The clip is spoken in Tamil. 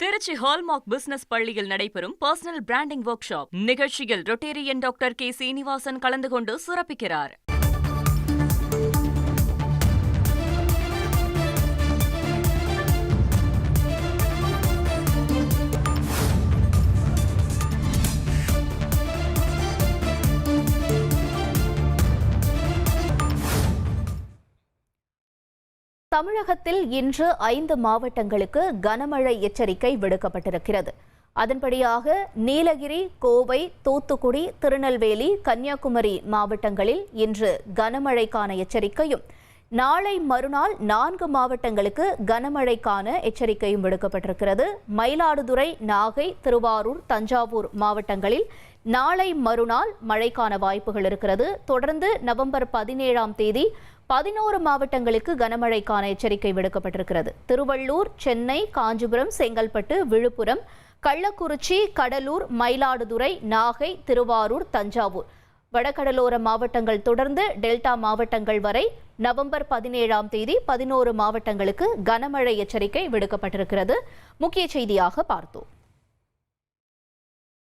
திருச்சி ஹால்மார்க் பிசினஸ் பள்ளியில் நடைபெறும் பர்சனல் பிராண்டிங் ஒர்க் ஷாப் நிகழ்ச்சியில் ரொட்டேரியன் டாக்டர் கே சீனிவாசன் கலந்து கொண்டு சிறப்பிக்கிறார். தமிழகத்தில் இன்று 5 மாவட்டங்களுக்கு கனமழை எச்சரிக்கை விடுக்கப்பட்டிருக்கிறது. அதன்படியாக நீலகிரி, கோவை, தூத்துக்குடி, திருநெல்வேலி, கன்னியாகுமரி மாவட்டங்களில் இன்று கனமழைக்கான எச்சரிக்கையும், நாளை மறுநாள் 4 மாவட்டங்களுக்கு கனமழைக்கான எச்சரிக்கையும் விடுக்கப்பட்டிருக்கிறது. மயிலாடுதுறை, நாகை, திருவாரூர், தஞ்சாவூர் மாவட்டங்களில் நாளை மறுநாள் மழைக்கான வாய்ப்புகள் இருக்கிறது. தொடர்ந்து நவம்பர் 17ஆம் தேதி 11 மாவட்டங்களுக்கு கனமழைக்கான எச்சரிக்கை விடுக்கப்பட்டிருக்கிறது. திருவள்ளூர், சென்னை, காஞ்சிபுரம், செங்கல்பட்டு, விழுப்புரம், கள்ளக்குறிச்சி, கடலூர், மயிலாடுதுறை, நாகை, திருவாரூர், தஞ்சாவூர் வடகடலோர மாவட்டங்கள் தொடர்ந்து டெல்டா மாவட்டங்கள் வரை நவம்பர் 17ஆம் தேதி 11 மாவட்டங்களுக்கு கனமழை எச்சரிக்கை விடுக்கப்பட்டிருக்கிறது. முக்கிய செய்தியாக பார்த்தோம்.